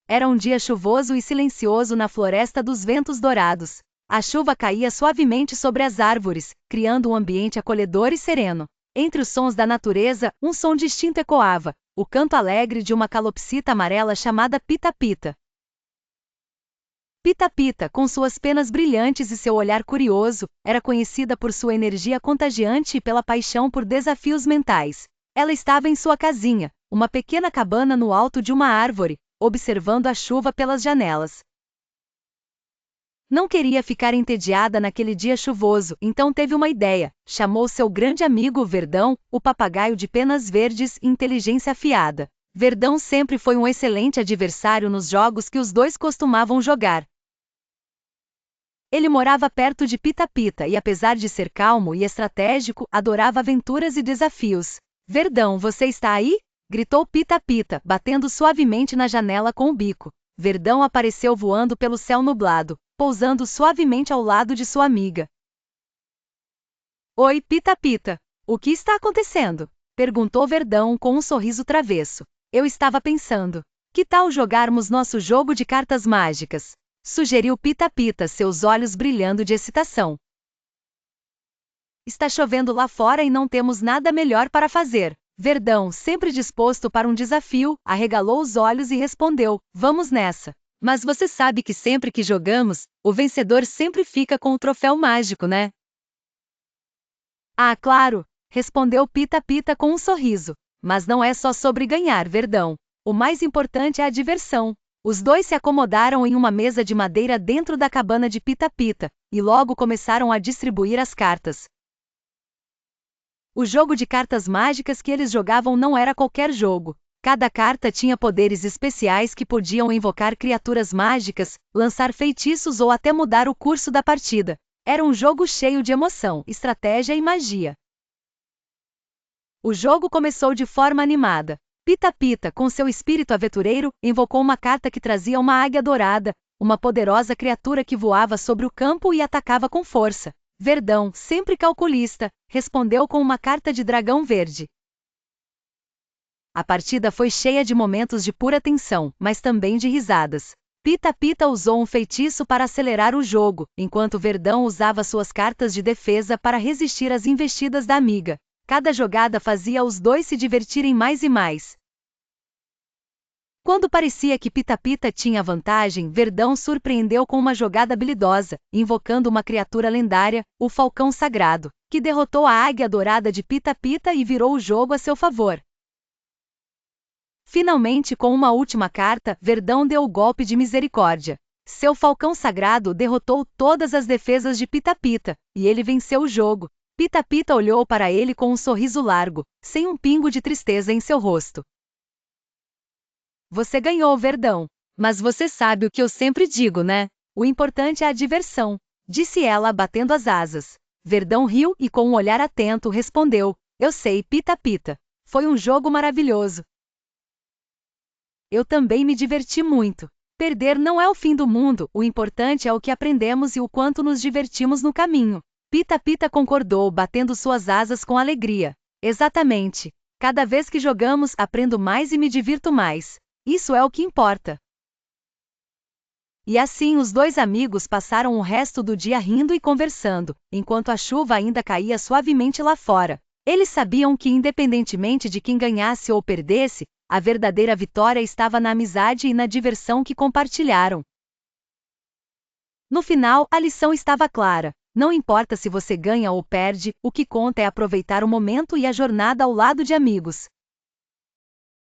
Era um dia chuvoso e silencioso na floresta dos ventos dourados. A chuva caía suavemente sobre as árvores, criando um ambiente acolhedor e sereno. Entre os sons da natureza, um som distinto ecoava, o canto alegre de uma calopsita amarela chamada Pita-Pita. Pita-Pita, com suas penas brilhantes e seu olhar curioso, era conhecida por sua energia contagiante e pela paixão por desafios mentais. Ela estava em sua casinha, uma pequena cabana no alto de uma árvore, observando a chuva pelas janelas. Não queria ficar entediada naquele dia chuvoso, então teve uma ideia. Chamou seu grande amigo Verdão, o papagaio de penas verdes e inteligência afiada. Verdão sempre foi um excelente adversário nos jogos que os dois costumavam jogar. Ele morava perto de Pita-Pita e, apesar de ser calmo e estratégico, adorava aventuras e desafios. Verdão, você está aí? Gritou Pita-Pita, batendo suavemente na janela com o bico. Verdão apareceu voando pelo céu nublado, pousando suavemente ao lado de sua amiga. Oi, Pita-Pita. O que está acontecendo? Perguntou Verdão com um sorriso travesso. Eu estava pensando. Que tal jogarmos nosso jogo de cartas mágicas? Sugeriu Pita-Pita, seus olhos brilhando de excitação. Está chovendo lá fora e não temos nada melhor para fazer. Verdão, sempre disposto para um desafio, arregalou os olhos e respondeu: vamos nessa. Mas você sabe que sempre que jogamos, o vencedor sempre fica com o troféu mágico, né? Ah, claro, respondeu Pita-Pita com um sorriso. Mas não é só sobre ganhar, Verdão. O mais importante é a diversão. Os dois se acomodaram em uma mesa de madeira dentro da cabana de Pita-Pita, e logo começaram a distribuir as cartas. O jogo de cartas mágicas que eles jogavam não era qualquer jogo. Cada carta tinha poderes especiais que podiam invocar criaturas mágicas, lançar feitiços ou até mudar o curso da partida. Era um jogo cheio de emoção, estratégia e magia. O jogo começou de forma animada. Pita-Pita, com seu espírito aventureiro, invocou uma carta que trazia uma águia dourada, uma poderosa criatura que voava sobre o campo e atacava com força. Verdão, sempre calculista, respondeu com uma carta de dragão verde. A partida foi cheia de momentos de pura tensão, mas também de risadas. Pita-Pita usou um feitiço para acelerar o jogo, enquanto Verdão usava suas cartas de defesa para resistir às investidas da amiga. Cada jogada fazia os dois se divertirem mais e mais. Quando parecia que Pita-Pita tinha vantagem, Verdão surpreendeu com uma jogada habilidosa, invocando uma criatura lendária, o Falcão Sagrado, que derrotou a águia dourada de Pita-Pita e virou o jogo a seu favor. Finalmente, com uma última carta, Verdão deu o golpe de misericórdia. Seu Falcão Sagrado derrotou todas as defesas de Pita-Pita, e ele venceu o jogo. Pita-Pita olhou para ele com um sorriso largo, sem um pingo de tristeza em seu rosto. Você ganhou, Verdão. Mas você sabe o que eu sempre digo, né? O importante é a diversão, disse ela batendo as asas. Verdão riu e com um olhar atento respondeu: eu sei, Pita-Pita. Foi um jogo maravilhoso. Eu também me diverti muito. Perder não é o fim do mundo, o importante é o que aprendemos e o quanto nos divertimos no caminho. Pita-Pita concordou, batendo suas asas com alegria. Exatamente. Cada vez que jogamos, aprendo mais e me divirto mais. Isso é o que importa. E assim os dois amigos passaram o resto do dia rindo e conversando, enquanto a chuva ainda caía suavemente lá fora. Eles sabiam que, independentemente de quem ganhasse ou perdesse, a verdadeira vitória estava na amizade e na diversão que compartilharam. No final, a lição estava clara. Não importa se você ganha ou perde, o que conta é aproveitar o momento e a jornada ao lado de amigos.